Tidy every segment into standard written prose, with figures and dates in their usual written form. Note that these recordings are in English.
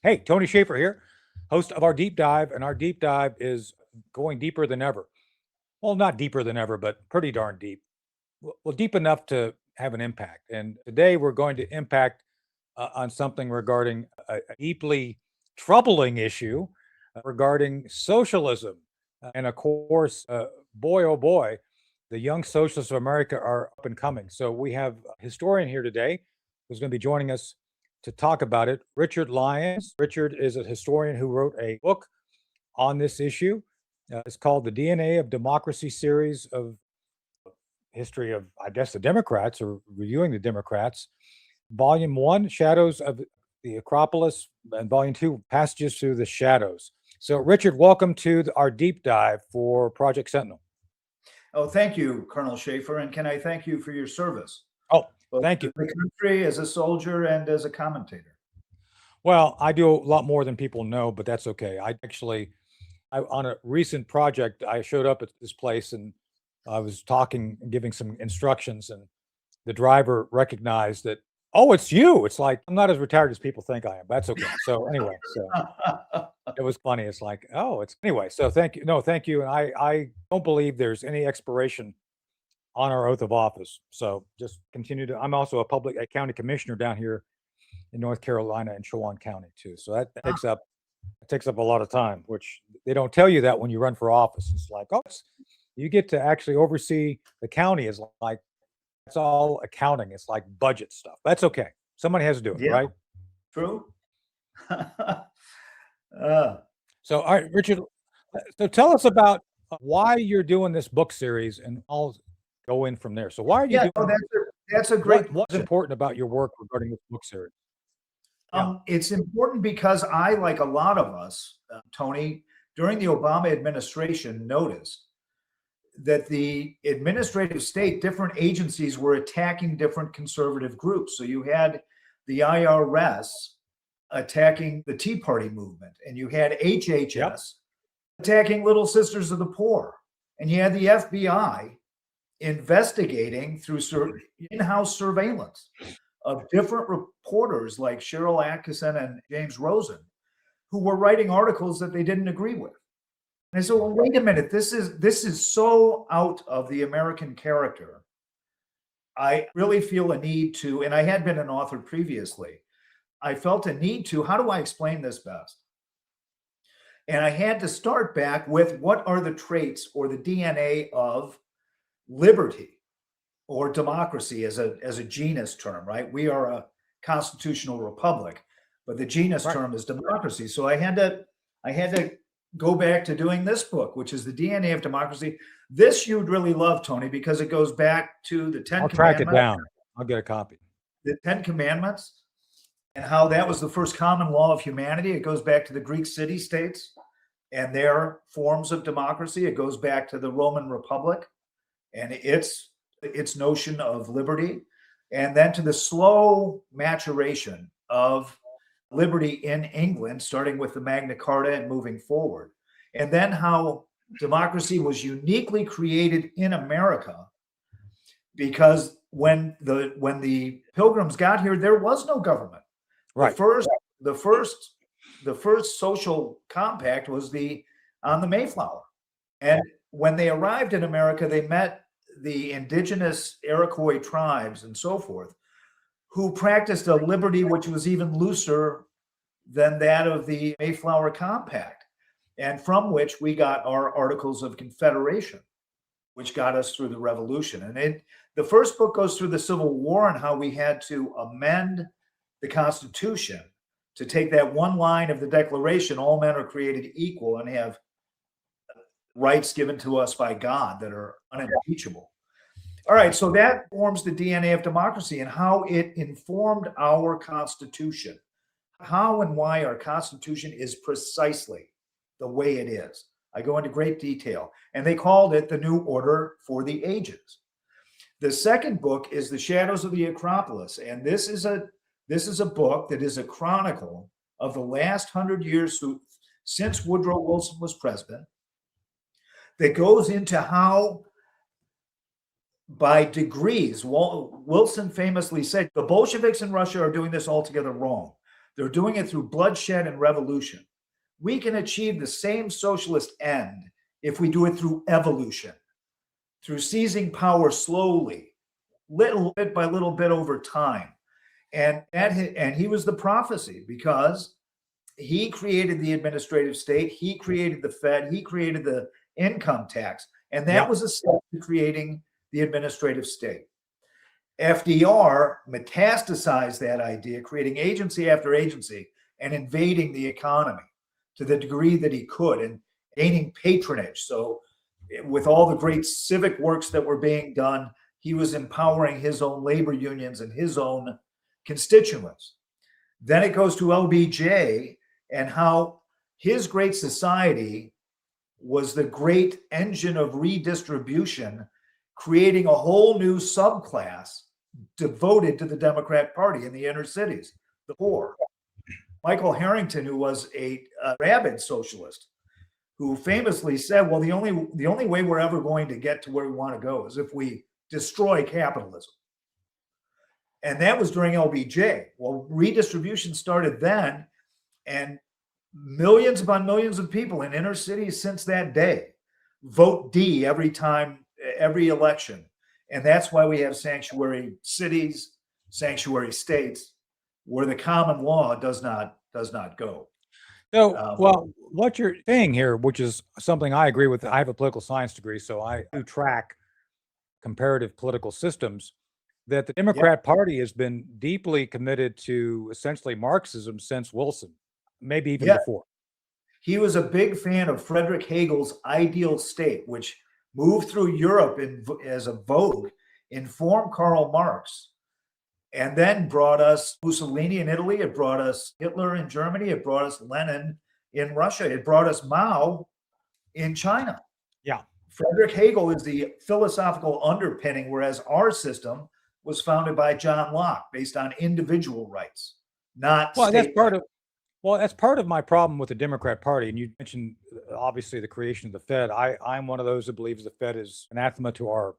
Hey, Tony Shaffer here, host of our deep dive, and our deep dive is going deeper than ever. Well, not deeper than ever, but pretty darn deep. Well, deep enough to have an impact. And today we're going to impact on something regarding a deeply troubling issue regarding socialism. And of course, boy, oh boy, the young socialists of America are up and coming. So we have a historian here today who's going to be joining us to talk about it. Richard Lyons. Richard is a historian who wrote a book on this issue. It's called The DNA of Democracy series of history of, I guess, the Democrats or reviewing the Democrats. Volume 1, Shadows of the Acropolis, and Volume 2, Passages Through the Shadows. So, Richard, welcome to our deep dive for Project Sentinel. Oh, thank you, Colonel Shaffer, and can I thank you for your service? Oh, both thank you. to the country, as a soldier, and as a commentator. Well, I do a lot more than people know, but that's okay. On a recent project, I showed up at this place and I was talking and giving some instructions, and the driver recognized that, oh, it's you. It's like, I'm not as retired as people think I am. That's okay. So anyway, it was funny. It's like, oh, it's anyway. So thank you. No, thank you. And I don't believe there's any expiration on our oath of office. So just continue to. I'm also a county commissioner down here in North Carolina and Chowan County too. So that takes up a lot of time, which they don't tell you that when you run for office. It's like, oh, you get to actually oversee the county. Is like it's all accounting. It's like budget stuff. That's okay. Somebody has to do it, Yeah, right? true. So, all right, Richard. So, tell us about why you're doing this book series, and I'll go in from there. So, why are you Yeah, doing? no, that's a great What's question. important about your work regarding this book series? Yeah. It's important because I, like a lot of us, Tony, during the Obama administration, noticed that the administrative state, different agencies were attacking different conservative groups. So you had the IRS attacking the Tea Party movement, and you had HHS attacking Little Sisters of the Poor, and you had the FBI investigating through in-house surveillance of different reporters like Cheryl Atkinson and James Rosen, who were writing articles that they didn't agree with. And I said, well, wait a minute, this is so out of the American character. I really feel a need to, and I had been an author previously, I felt a need to, how do I explain this best? And I had to start back with what are the traits or the DNA of liberty or democracy as a genus term, right? We are a constitutional republic, but the genus term is democracy. So I had to go back to doing this book, which is The DNA of Democracy. This you'd really love, Tony, because it goes back to the 10 I'll Commandments. track it down. I'll get a copy. The 10 Commandments and how that was the first common law of humanity. It goes back to the Greek city-states and their forms of democracy. It goes back to the Roman Republic and its notion of liberty, and then to the slow maturation of liberty in England, starting with the Magna Carta and moving forward. And then how democracy was uniquely created in America, because when the Pilgrims got here, there was no government. Right. The first social compact was on the Mayflower. And when they arrived in America, they met the indigenous Iroquois tribes and so forth, who practiced a liberty which was even looser than that of the Mayflower Compact, and from which we got our Articles of Confederation, which got us through the Revolution. And the first book goes through the Civil War and how we had to amend the Constitution to take that one line of the Declaration, all men are created equal and have rights given to us by God that are unimpeachable. All right, so that forms the DNA of democracy and how it informed our Constitution, how and why our Constitution is precisely the way it is. I go into great detail, and they called it the New Order for the Ages. The second book is The Shadows of the Acropolis, and this is a book that is a chronicle of the last 100 years since Woodrow Wilson was president, that goes into how, by degrees, Wilson famously said, the Bolsheviks in Russia are doing this altogether wrong. They're doing it through bloodshed and revolution. We can achieve the same socialist end if we do it through evolution, through seizing power slowly, little bit by little bit over time. And he was the prophecy, because he created the administrative state, he created the Fed, he created the income tax, and that was a step to creating the administrative state. FDR metastasized that idea, creating agency after agency and invading the economy to the degree that he could, and gaining patronage. So with all the great civic works that were being done, he was empowering his own labor unions and his own constituents. Then it goes to LBJ and how his great society was the great engine of redistribution, creating a whole new subclass devoted to the Democratic Party in the inner cities, the poor. Michael Harrington, who was a rabid socialist, who famously said, well, the only way we're ever going to get to where we want to go is if we destroy capitalism. And that was during LBJ. Well, redistribution started then, and millions upon millions of people in inner cities since that day vote D every time, every election. And that's why we have sanctuary cities, sanctuary states, where the common law does not go. So, well, what you're saying here, which is something I agree with, I have a political science degree, so I do track comparative political systems, that the Democrat Party has been deeply committed to essentially Marxism since Wilson, maybe even before. He was a big fan of Friedrich Hegel's ideal state, which moved through Europe as a vogue, informed Karl Marx, and then brought us Mussolini in Italy. It brought us Hitler in Germany. It brought us Lenin in Russia. It brought us Mao in China. Yeah. Friedrich Hegel is the philosophical underpinning, whereas our system was founded by John Locke, based on individual rights, not well, state. That's part of my problem with the Democrat Party. And you mentioned, obviously, the creation of the Fed. I'm one of those that believes the Fed is anathema to our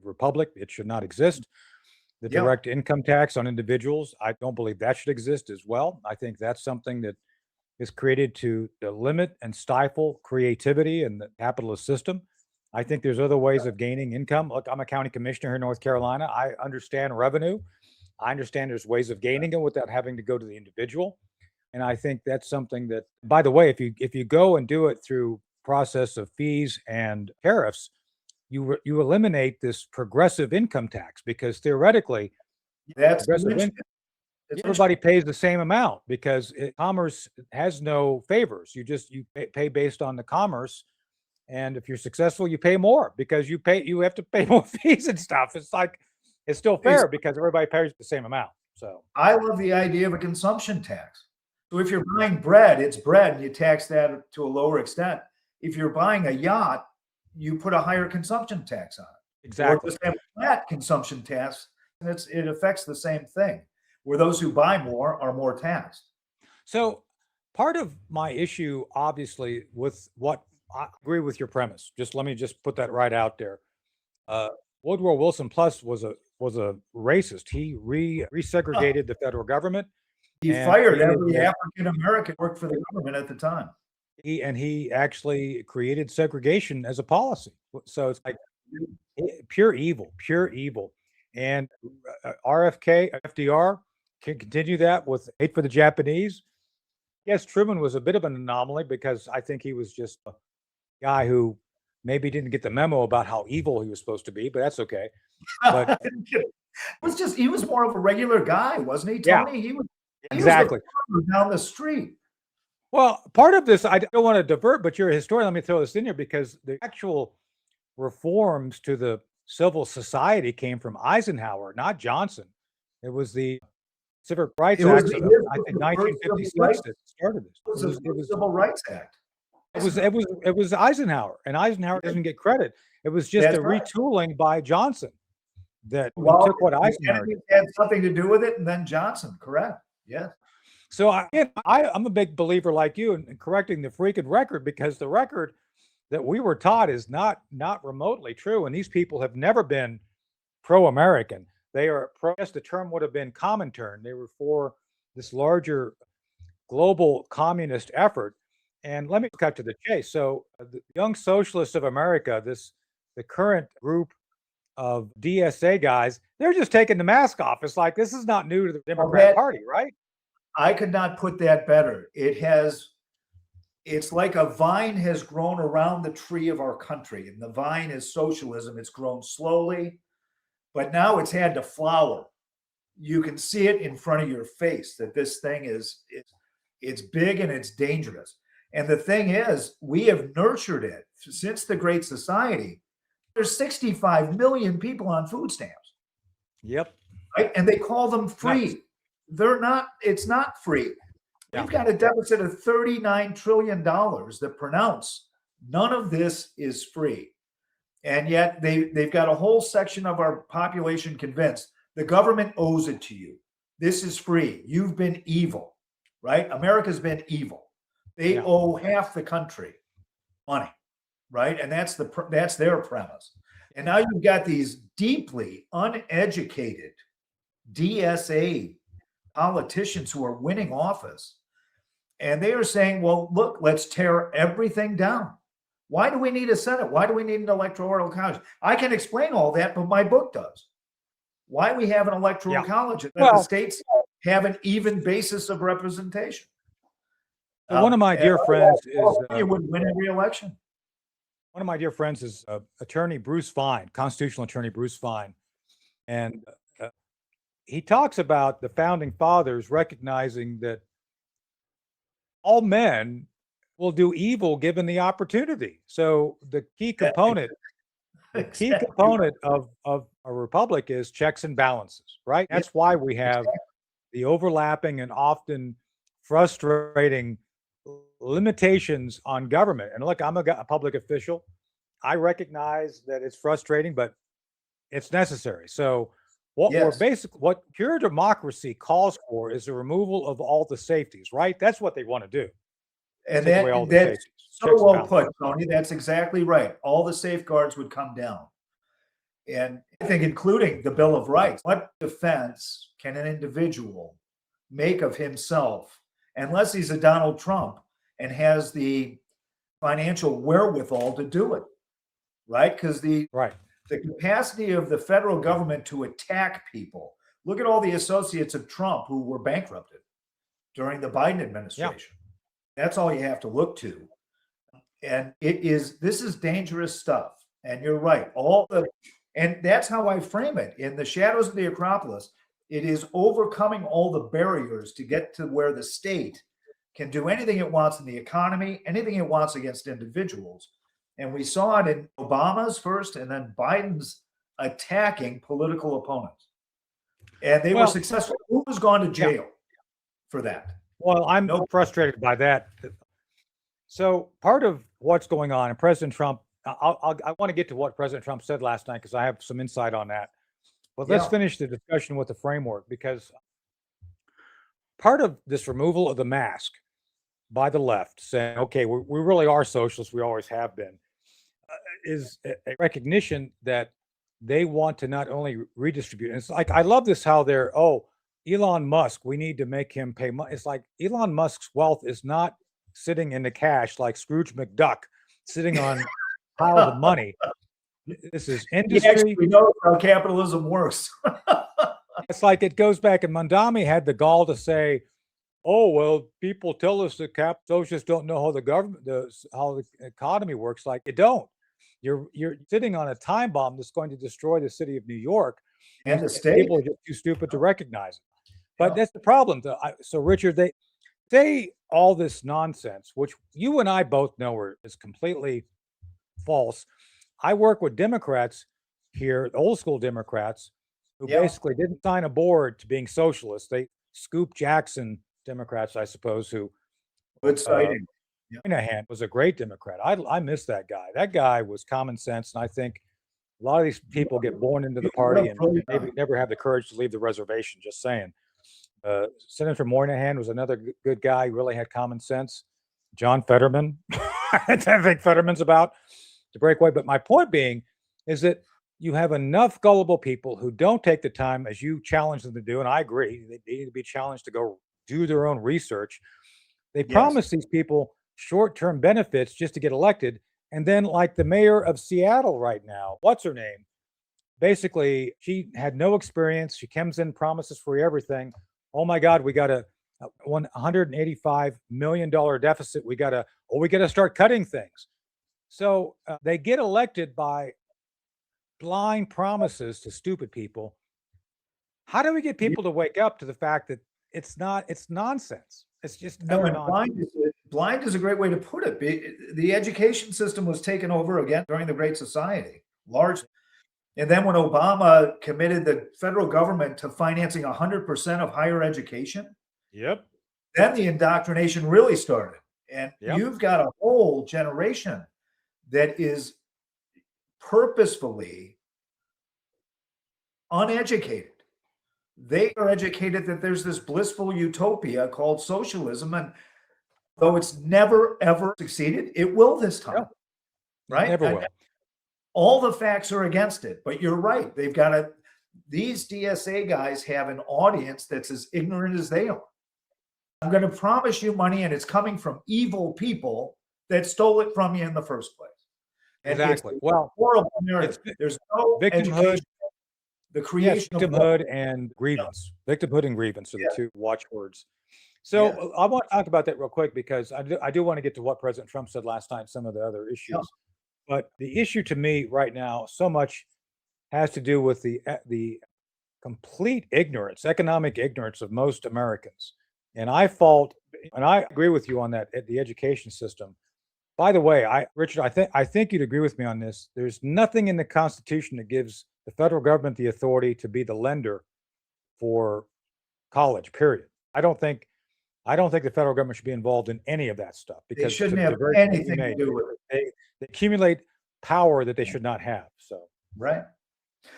republic. It should not exist. The direct income tax on individuals, I don't believe that should exist as well. I think that's something that is created to limit and stifle creativity in the capitalist system. I think there's other ways of gaining income. Look, I'm a county commissioner here in North Carolina. I understand revenue. I understand there's ways of gaining it without having to go to the individual. And I think that's something that, by the way, if you go and do it through process of fees and tariffs, you eliminate this progressive income tax, because theoretically, everybody pays the same amount, because commerce has no favors. You pay based on the commerce, and if you're successful, you pay more because you have to pay more fees and stuff. It's still fair because everybody pays the same amount. So I love the idea of a consumption tax. So if you're buying bread, it's bread, and you tax that to a lower extent. If you're buying a yacht, you put a higher consumption tax on it. Exactly. Or just have a flat consumption tax, and it affects the same thing, where those who buy more are more taxed. So part of my issue, obviously, with what I agree with your premise. Let me put that right out there. Woodrow Wilson Plus was a racist. He resegregated the federal government. He fired every African American who worked for the government at the time. He actually created segregation as a policy. So it's like pure evil. And FDR can continue that with hate for the Japanese. Yes, Truman was a bit of an anomaly, because I think he was just a guy who maybe didn't get the memo about how evil he was supposed to be, but that's okay. But he was more of a regular guy, wasn't he, Tony? Yeah, he exactly. Was down the street. Well, part of this, I don't want to divert, but you're a historian. Let me throw this in here, because the actual reforms to the civil society came from Eisenhower, not Johnson. It was the Civil Rights Act of, I think, 1956 that started this. It was the Civil Rights Act. It was Eisenhower, and Eisenhower doesn't get credit. It was just a retooling by Johnson that took what Eisenhower had something to do with it, and then Johnson, correct? Yeah. So I'm a big believer, like you, in correcting the freaking record, because the record that we were taught is not remotely true, and these people have never been pro-American. They are pro. Yes, the term would have been Comintern. They were for this larger global communist effort. And let me cut to the chase. So the Young Socialists of America, the current group of DSA guys, they're just taking the mask off. It's like, this is not new to the Democrat Party, right? I could not put that better. It's like a vine has grown around the tree of our country, and the vine is socialism. It's grown slowly, but now it's had to flower. You can see it in front of your face that this thing it's big and it's dangerous. And the thing is, we have nurtured it since the Great Society. There's 65 million people on food stamps. Yep. Right? And they call them free. Nice. They're not, it's not free. Yeah. We've got a deficit of $39 trillion that pronounce none of this is free. And yet they've got a whole section of our population convinced the government owes it to you. This is free. You've been evil, right? America's been evil. They owe half the country money, right? And that's their premise. And now you've got these deeply uneducated DSA politicians who are winning office. And they are saying, well, look, let's tear everything down. Why do we need a Senate? Why do we need an electoral college? I can explain all that, but my book does. Why we have an electoral college that the states have an even basis of representation. One of my dear friends is you would win every election. One of my dear friends is attorney Bruce Fine, constitutional attorney Bruce Fine, and he talks about the founding fathers recognizing that all men will do evil given the opportunity. So the key component, of a republic is checks and balances, right? That's why we have the overlapping and often frustrating limitations on government. And look, I'm a public official. I recognize that it's frustrating, but it's necessary. So what pure democracy calls for is the removal of all the safeties, right? That's what they want to do. And that's so well put, Tony. That's exactly right. All the safeguards would come down. And I think including the Bill of Rights. What defense can an individual make of himself unless he's a Donald Trump and has the financial wherewithal to do it, right? Because the capacity of the federal government to attack people. Look at all the associates of Trump who were bankrupted during the Biden administration. That's all you have to look to. And this is dangerous stuff. And you're right. And that's how I frame it. In the shadows of the Acropolis, it is overcoming all the barriers to get to where the state can do anything it wants in the economy, anything it wants against individuals. And we saw it in Obama's first and then Biden's attacking political opponents. And they were successful. Who has gone to jail for that? Well, I'm frustrated by that. So part of what's going on, and President Trump, I want to get to what President Trump said last night because I have some insight on that. But let's finish the discussion with the framework, because part of this removal of the mask by the left, saying, okay, we really are socialists, we always have been, is a recognition that they want to not only redistribute. And it's like, I love this, how they're, Elon Musk, we need to make him pay money. It's like Elon Musk's wealth is not sitting in the cash like Scrooge McDuck sitting on piles of money. This is industry. We know how capitalism works. It's like it goes back, and Mondami had the gall to say, oh, well, people tell us that socialists don't know how how the economy works. Like, you don't. You're sitting on a time bomb that's going to destroy the city of New York. And the state. People are just too stupid to recognize it. But that's the problem. So, Richard, they say all this nonsense, which you and I both know is completely false. I work with Democrats here, old school Democrats, who basically didn't sign aboard to being socialists. They Scoop Jackson Democrats, I suppose, who Moynihan was a great Democrat. I miss that guy. That guy was common sense, and I think a lot of these people get born into the party and maybe never have the courage to leave the reservation. Just saying. Senator Moynihan was another good guy. Really had common sense. John Fetterman. I think Fetterman's about to break away. But my point being is that you have enough gullible people who don't take the time, as you challenge them to do, and I agree, they need to be challenged to go do their own research. They Yes. promise these people short-term benefits just to get elected. And then, like the mayor of Seattle right now, what's her name? Basically, she had no experience. She comes in, promises free everything. Oh my God, we got a $185 million deficit. We got to start cutting things. So they get elected by blind promises to stupid people. How do we get people to wake up to the fact that it's nonsense? It's just No, utter and nonsense. blind is a great way to put it. The education system was taken over again during the Great Society, largely. And then when Obama committed the federal government to financing 100% of higher education, Yep. then the indoctrination really started. And Yep. you've got a whole generation that is purposefully uneducated. They are educated that there's this blissful utopia called socialism. And though it's never, ever succeeded, it will this time. Yep. Right? Never will. All the facts are against it, but you're right. They've got these DSA guys have an audience that's as ignorant as they are. I'm going to promise you money, and it's coming from evil people that stole it from you in the first place. And Exactly. It's well, horrible narrative. There's no victimhood, education. The creation of victimhood and grievance. Victimhood and grievance are the two watchwords. So I want to talk about that real quick because I do want to get to what President Trump said last night, some of the other issues. Yeah. But the issue to me right now, so much has to do with the complete ignorance, economic ignorance of most Americans. And I agree with you on that, the education system. By the way, Richard, I think you'd agree with me on this. There's nothing in the Constitution that gives the federal government the authority to be the lender for college, period. I don't think the federal government should be involved in any of that stuff because they shouldn't have anything to do with it. They accumulate power that they should not have. So right.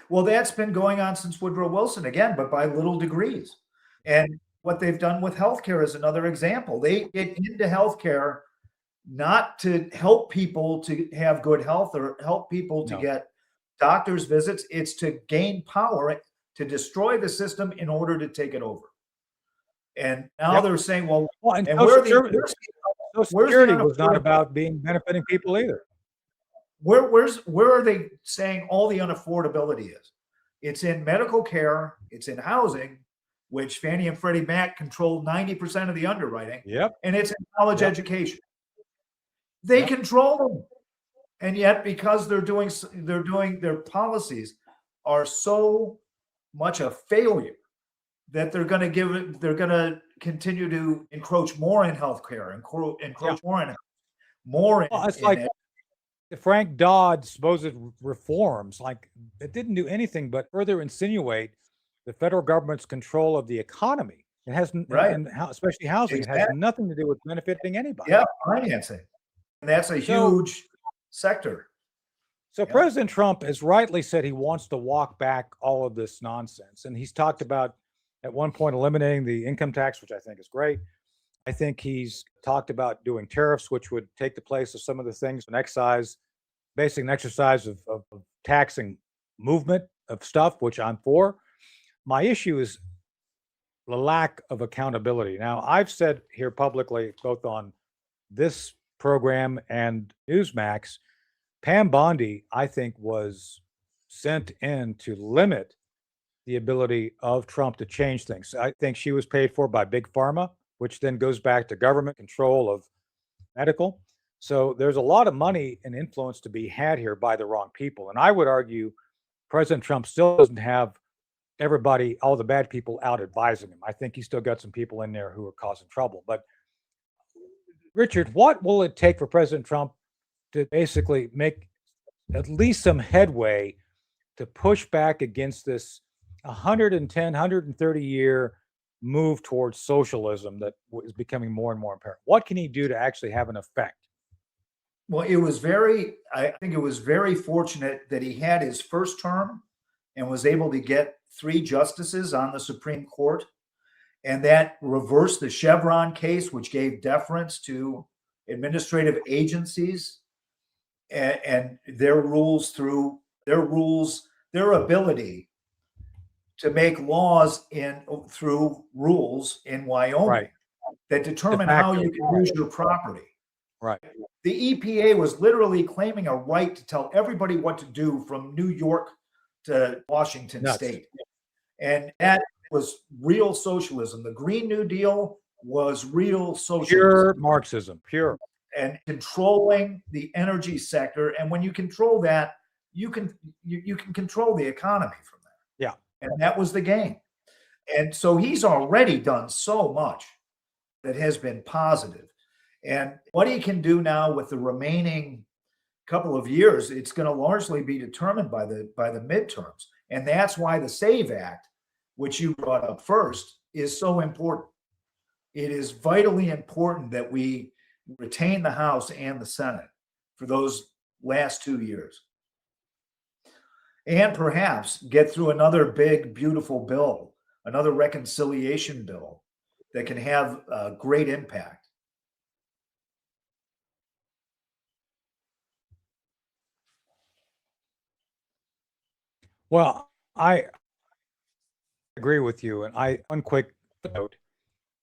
Well, that's been going on since Woodrow Wilson again, but by little degrees. And what they've done with healthcare is another example. They get into healthcare not to help people to have good health or help people to get doctor's visits. It's to gain power, to destroy the system in order to take it over. And now they're saying, well and Social Security was not about benefiting people either. Where are they saying all the unaffordability is? It's in medical care, it's in housing, which Fannie and Freddie Mac control 90% of the underwriting. Yep. And it's in college education. They control them. And yet, because they're doing their policies are so much a failure that they're going to continue to encroach more in healthcare, encroach more in it's like the Frank Dodd supposed reforms, like it didn't do anything but further insinuate the federal government's control of the economy. It has, and especially housing, it has nothing to do with benefiting anybody. Yeah, financing. And that's a huge sector. So President Trump has rightly said he wants to walk back all of this nonsense. And he's talked about at one point eliminating the income tax, which I think is great. I think he's talked about doing tariffs, which would take the place of some of the things, an exercise of taxing movement of stuff, which I'm for. My issue is the lack of accountability. Now, I've said here publicly, both on this program and Newsmax, Pam Bondi, I think, was sent in to limit the ability of Trump to change things. I think she was paid for by Big Pharma, which then goes back to government control of medical. So there's a lot of money and influence to be had here by the wrong people. And I would argue President Trump still doesn't have everybody, all the bad people out advising him. I think he's still got some people in there who are causing trouble. But Richard, what will it take for President Trump to basically make at least some headway to push back against this 110, 130 year move towards socialism that is becoming more and more apparent? What can he do to actually have an effect? Well, I think it was very fortunate that he had his first term and was able to get 3 justices on the Supreme Court. And that reversed the Chevron case, which gave deference to administrative agencies and their ability to make laws through rules in Wyoming. Right. that determine how you can use your property. Right. The EPA was literally claiming a right to tell everybody what to do from New York to Washington State. And that was real socialism. The Green New Deal was real socialism. Pure Marxism, pure. And controlling the energy sector. And when you control that, you can control the economy from there. Yeah. And that was the game. And so he's already done so much that has been positive. And what he can do now with the remaining couple of years, it's going to largely be determined by the midterms. And that's why the SAVE Act, which you brought up first, is so important. It is vitally important that we retain the House and the Senate for those last 2 years. And perhaps get through another big, beautiful bill, another reconciliation bill that can have a great impact. Well, I agree with you. And one quick note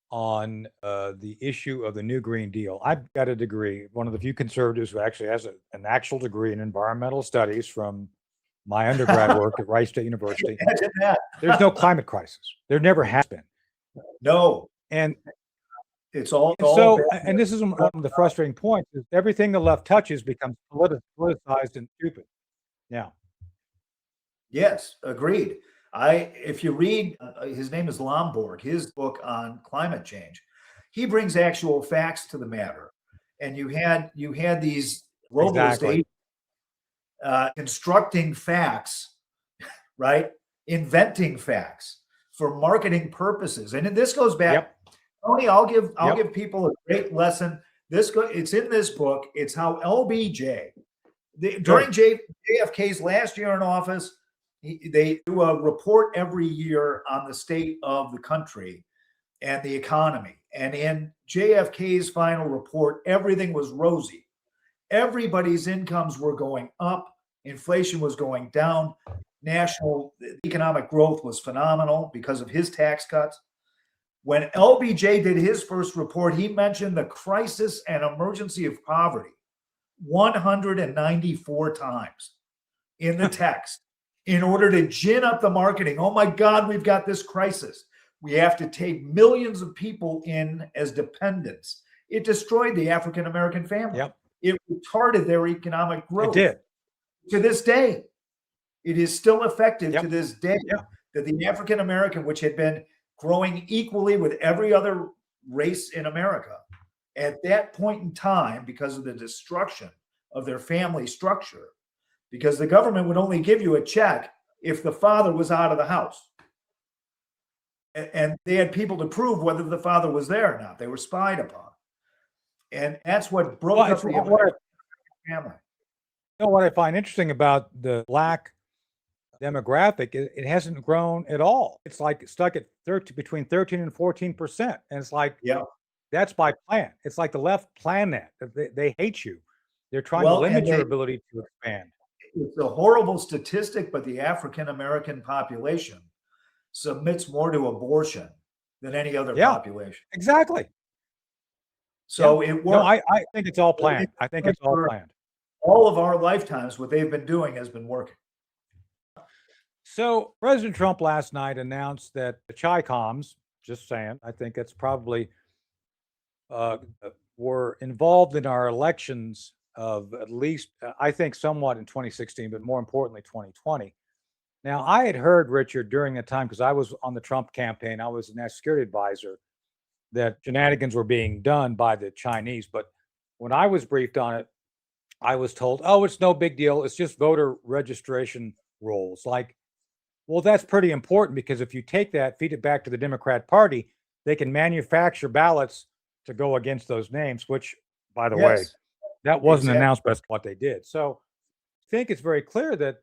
on the issue of the new Green Deal. I've got a degree, one of the few conservatives who actually has an actual degree in environmental studies from my undergrad work at Rice State University. Imagine that. There's no climate crisis. There never has been. No. And it's all so, and this is one of the frustrating points, is everything the left touches becomes politicized and stupid. Yeah. Yes, agreed. If you read, his name is Lomborg, his book on climate change, he brings actual facts to the matter. And you had these globalist agents constructing facts, right? Inventing facts for marketing purposes. And this goes back, Tony, I'll give people a great lesson. It's in this book. It's how LBJ, during JFK's last year in office, they do a report every year on the state of the country and the economy. And in JFK's final report, everything was rosy. Everybody's incomes were going up. Inflation was going down. National economic growth was phenomenal because of his tax cuts. When LBJ did his first report, he mentioned the crisis and emergency of poverty 194 times in the text in order to gin up the marketing. Oh my God, we've got this crisis. We have to take millions of people in as dependents. It destroyed the African-American family. It retarded their economic growth. It did. To this day, it is still effective to this day that the African-American, which had been growing equally with every other race in America, at that point in time, because of the destruction of their family structure, because the government would only give you a check if the father was out of the house. And they had people to prove whether the father was there or not. They were spied upon. And that's what broke up the American family. You know what I find interesting about the Black demographic, it hasn't grown at all. It's like stuck at between 13 and 14%. And it's like, that's by plan. It's like the left plan that. They hate you. They're trying to limit your ability to expand. It's a horrible statistic, but the African-American population submits more to abortion than any other population. Exactly. So it works. No, I think it's all planned. I think it's all planned. All of our lifetimes, what they've been doing has been working. So President Trump last night announced that the Chi-Coms, just saying, I think it's probably were involved in our elections of at least, I think somewhat in 2016, but more importantly, 2020. Now, I had heard, Richard, during the time, because I was on the Trump campaign, I was a national security advisor, that shenanigans were being done by the Chinese. But when I was briefed on it, I was told, oh, it's no big deal. It's just voter registration rolls. Like, well, that's pretty important, because if you take that, feed it back to the Democrat Party, they can manufacture ballots to go against those names, which, by the way, that wasn't announced, but that's what they did. So I think it's very clear that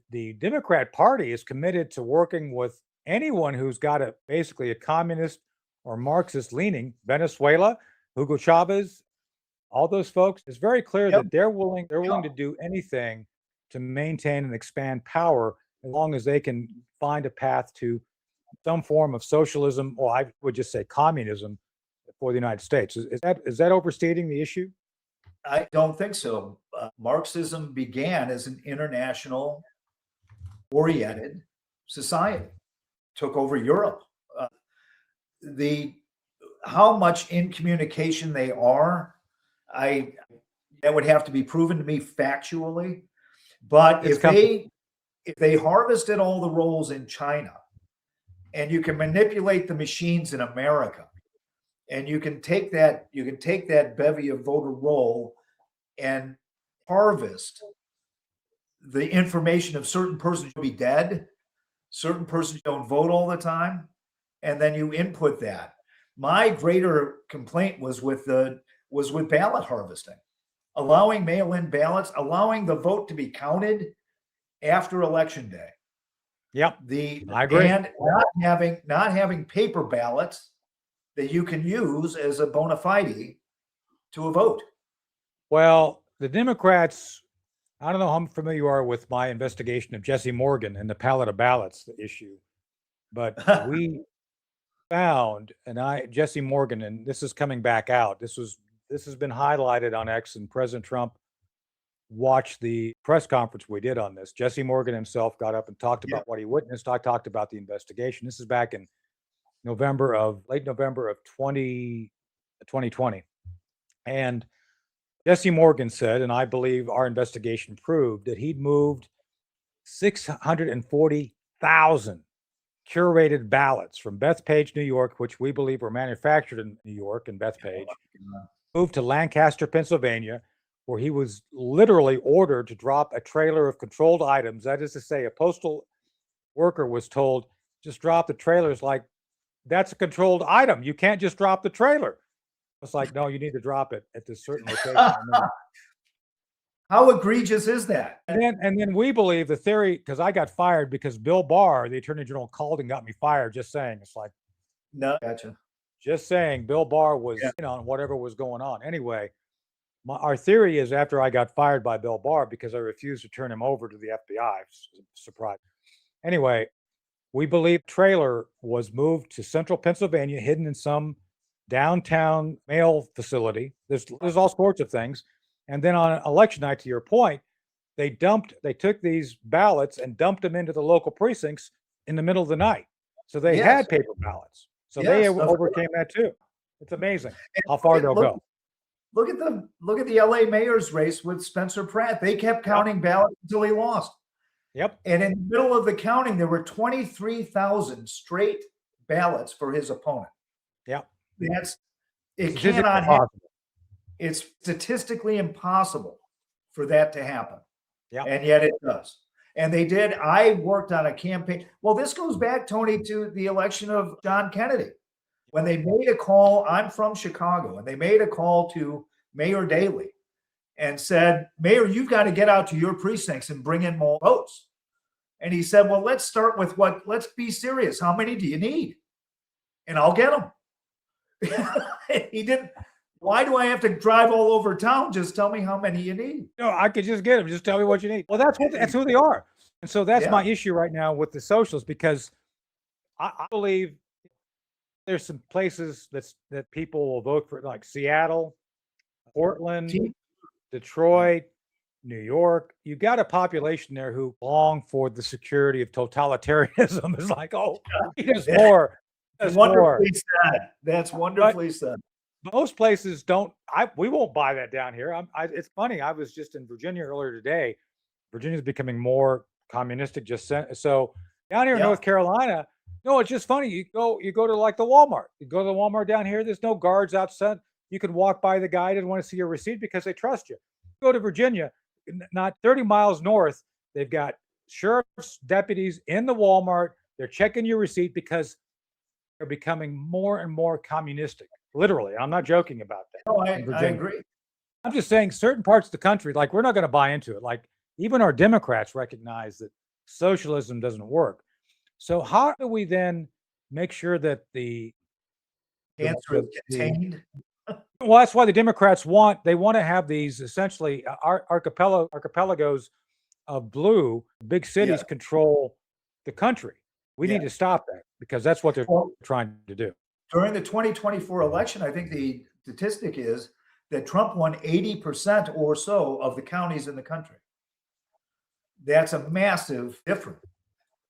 the Democrat Party is committed to working with anyone who's got basically a communist or Marxist leaning. Venezuela, Hugo Chavez, all those folks. It's very clear that they're willing to do anything to maintain and expand power, as long as they can find a path to some form of socialism, or I would just say communism, for the United States. Is that overstating the issue? I don't think so. Marxism began as an international oriented society, took over Europe. The how much in communication they are, that would have to be proven to me factually. But if they harvested all the rolls in China, and you can manipulate the machines in America, and you can take that bevy of voter roll and harvest the information of certain persons will be dead, certain persons don't vote all the time, and then you input that. My greater complaint was with ballot harvesting, allowing mail-in ballots, allowing the vote to be counted after election day. Yep, I agree. And not having paper ballots that you can use as a bona fide to a vote. Well, the Democrats, I don't know how familiar you are with my investigation of Jesse Morgan and the pallet of ballots issue, but we found, Jesse Morgan, and this is coming back out. This has been highlighted on X, and President Trump watched the press conference we did on this. Jesse Morgan himself got up and talked about what he witnessed. I talked about the investigation. This is back in late November of 2020. And Jesse Morgan said, and I believe our investigation proved, that he'd moved 640,000 curated ballots from Bethpage, New York, which we believe were manufactured in New York and Bethpage, moved to Lancaster, Pennsylvania, where he was literally ordered to drop a trailer of controlled items. That is to say, a postal worker was told, just drop the trailers. Like, that's a controlled item. You can't just drop the trailer. It's like, no, you need to drop it at this certain location. How egregious is that? And then we believe the theory, because I got fired because Bill Barr, the Attorney General, called and got me fired. Just saying. It's like, no, gotcha. Just saying, Bill Barr was in on whatever was going on. Anyway, our theory is after I got fired by Bill Barr because I refused to turn him over to the FBI. Surprise. Anyway, we believe trailer was moved to central Pennsylvania, hidden in some downtown mail facility. There's all sorts of things. And then on election night, to your point, they took these ballots and dumped them into the local precincts in the middle of the night. So they had paper ballots. So they overcame that too. It's amazing how far they'll go. Look at the LA mayor's race with Spencer Pratt. They kept counting ballots until he lost. Yep. And in the middle of the counting, there were 23,000 straight ballots for his opponent. Yep. It's statistically impossible for that to happen. Yeah. And yet it does. And they did. I worked on a campaign. Well, this goes back, Tony, to the election of John Kennedy. When they made a call, I'm from Chicago, and they made a call to Mayor Daley and said, Mayor, you've got to get out to your precincts and bring in more votes. And he said, well, let's start with let's be serious. How many do you need? And I'll get them. He didn't. Why do I have to drive all over town? Just tell me how many you need. No, I could just get them. Just tell me what you need. Well, that's who they are. And so that's my issue right now with the socialists, because I believe there's some places that people will vote for, like Seattle, Portland, Detroit, New York. You got a population there who long for the security of totalitarianism. It's like, oh, there's more. There's wonderfully said. That's wonderfully said. Most places don't. We won't buy that down here. It's funny. I was just in Virginia earlier today. Virginia's becoming more communistic. So down here in North Carolina, no, it's just funny. You go to like the Walmart. You go to the Walmart down here. There's no guards outside. You can walk by the guy. Didn't want to see your receipt because they trust you. Go to Virginia, not 30 miles north. They've got sheriff's deputies in the Walmart. They're checking your receipt because they're becoming more and more communistic. Literally, I'm not joking about that. No, I agree. I'm just saying certain parts of the country, like, we're not going to buy into it. Like, even our Democrats recognize that socialism doesn't work. So how do we then make sure that the answer is contained? Well, that's why the Democrats want to have these essentially archipelagos of blue. Big cities control the country. We need to stop that. because that's what they're Well, trying to do. during the 2024 election, I think the statistic is that Trump won 80% or so of the counties in the country. That's a massive difference.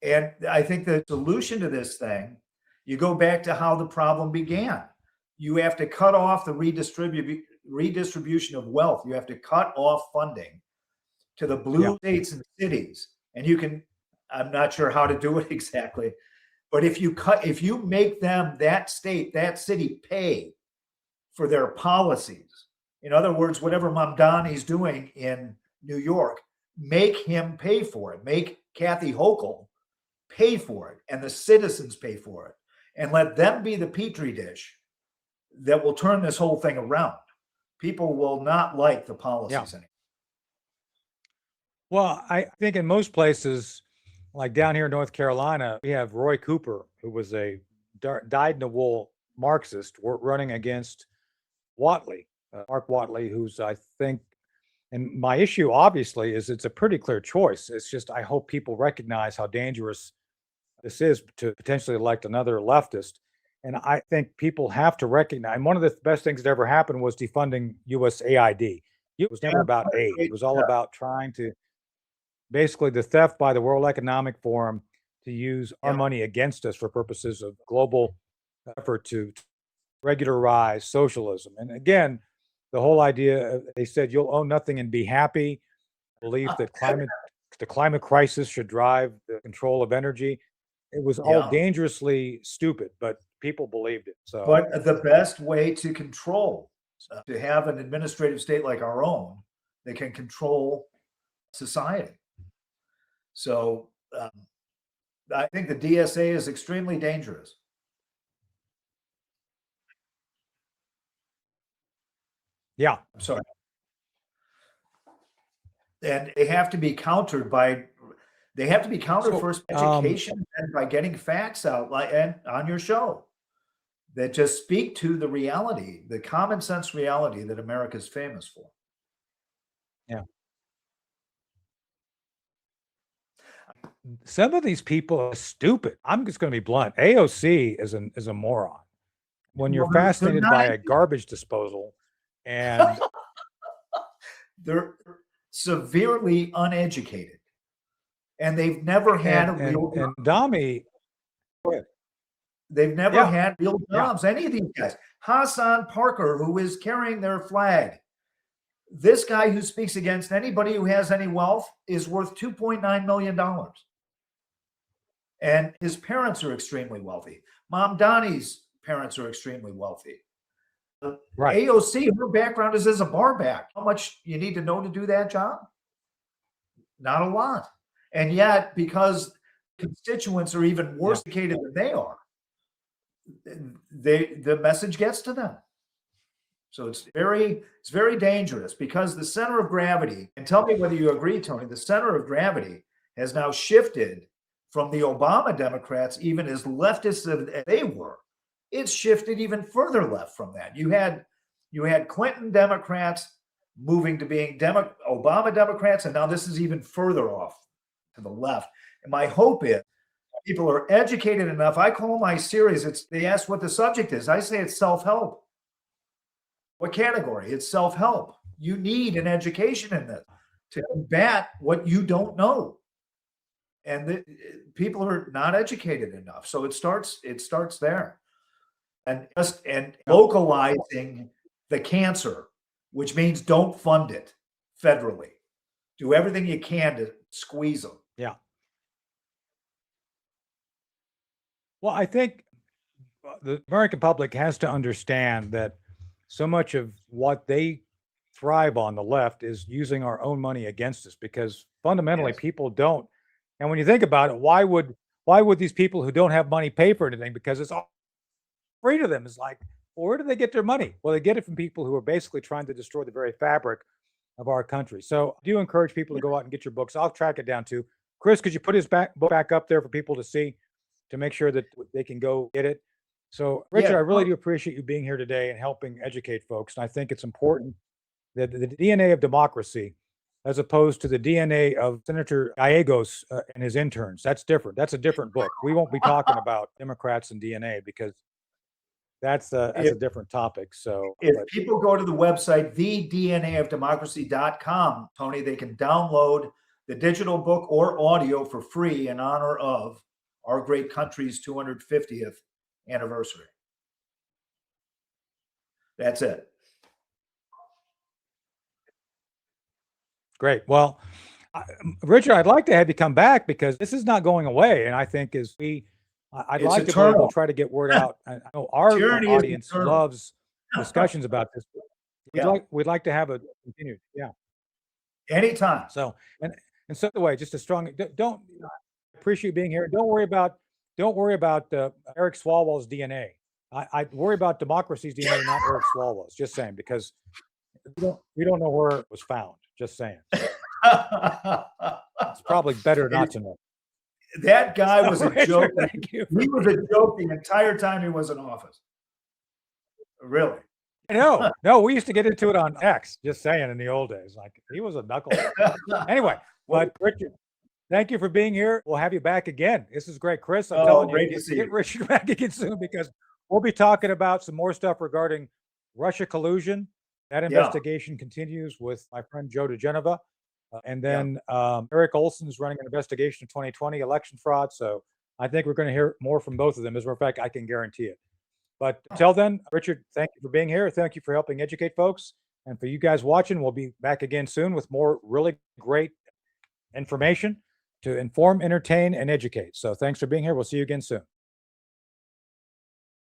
And I think the solution to this thing, you go back to how the problem began. You have to cut off the redistribution of wealth. You have to cut off funding to the blue states and cities. And you can, I'm not sure how to do it exactly, but if you make them, that state, that city, pay for their policies, in other words, whatever Mamdani's doing in New York, make him pay for it. Make Kathy Hochul pay for it, and the citizens pay for it, and let them be the petri dish that will turn this whole thing around. People will not like the policies anymore. Well, I think in most places, like down here in North Carolina, we have Roy Cooper, who was a dyed-in-the-wool Marxist, running against Whatley, Mark Whatley, who's, I think, and my issue obviously is it's a pretty clear choice. It's just I hope people recognize how dangerous this is to potentially elect another leftist. And I think people have to recognize, and one of the best things that ever happened was defunding USAID. It was never about aid. It was all about trying to, basically the theft by the World Economic Forum to use our money against us for purposes of global effort to regularize socialism. And again, the whole idea, they said you'll own nothing and be happy, believe that the climate crisis should drive the control of energy. It was all dangerously stupid, but people believed it. So, but the best way to control, to have an administrative state like our own that can control society. So I think the DSA is extremely dangerous. Yeah. I'm sorry. And they have to be countered first by education and by getting facts out and on your show that just speak to the reality, the common sense reality that America's famous for. Yeah. Some of these people are stupid. I'm just going to be blunt. AOC is a moron. When you're fascinated by a garbage disposal, and they're severely uneducated, and they've never had a real and Dami. They've never had real jobs. Any of these guys, Hassan Parker, who is carrying their flag, this guy who speaks against anybody who has any wealth is worth $2.9 million. And his parents are extremely wealthy. Mamdani's parents are extremely wealthy. Right. AOC, her background is as a barback. How much you need to know to do that job? Not a lot. And yet, because constituents are even worse educated than they are, the message gets to them. So it's very dangerous, because the center of gravity, and tell me whether you agree, Tony, the center of gravity has now shifted from the Obama Democrats, even as leftist as they were. It's shifted even further left from that. You had Clinton Democrats moving to being Obama Democrats, and now this is even further off to the left. And my hope is people are educated enough. I call my series, they ask what the subject is. I say it's self-help. What category? It's self-help. You need an education in this to combat what you don't know. And people are not educated enough. So it starts there. And localizing the cancer, which means don't fund it federally. Do everything you can to squeeze them. Yeah. Well, I think the American public has to understand that so much of what they thrive on, the left, is using our own money against us, because fundamentally people don't. And when you think about it, why would these people who don't have money pay for anything? Because it's all free to them. It's like, well, where do they get their money? Well, they get it from people who are basically trying to destroy the very fabric of our country. So I do encourage people to go out and get your books. I'll track it down too. Chris, could you put his book back up there for people to see, to make sure that they can go get it? So, Richard, I really do appreciate you being here today and helping educate folks. And I think it's important that the DNA of democracy as opposed to the DNA of Senator Gallegos and his interns. That's different. That's a different book. We won't be talking about Democrats and DNA because that's a different topic. So if people go to the website, thednaofdemocracy.com, Tony, they can download the digital book or audio for free in honor of our great country's 250th anniversary. That's it. Great. Well, Richard, I'd like to have you come back because this is not going away. And I think I'd like to be able to try to get word out. I know our audience loves discussions about this. We'd like to have a continued. Yeah. Anytime. So, and so the way, just a strong, don't appreciate being here. Don't worry about Eric Swalwell's DNA. I worry about democracy's DNA, not Eric Swalwell's. Just saying, because we don't know where it was found. Just saying. It's probably better not to know. That guy was a joke. Thank you. He was a joke the entire time he was in office. Really? No, we used to get into it on X. Just saying, in the old days, like he was a knucklehead. Anyway, but Richard, thank you for being here. We'll have you back again. This is great, Chris. I'm telling you, get Richard back again soon because we'll be talking about some more stuff regarding Russia collusion. That investigation continues with my friend Joe DeGenova. And then Eric Olson is running an investigation of 2020 election fraud. So I think we're going to hear more from both of them. As a matter of fact, I can guarantee it. But until then, Richard, thank you for being here. Thank you for helping educate folks. And for you guys watching, we'll be back again soon with more really great information to inform, entertain, and educate. So thanks for being here. We'll see you again soon.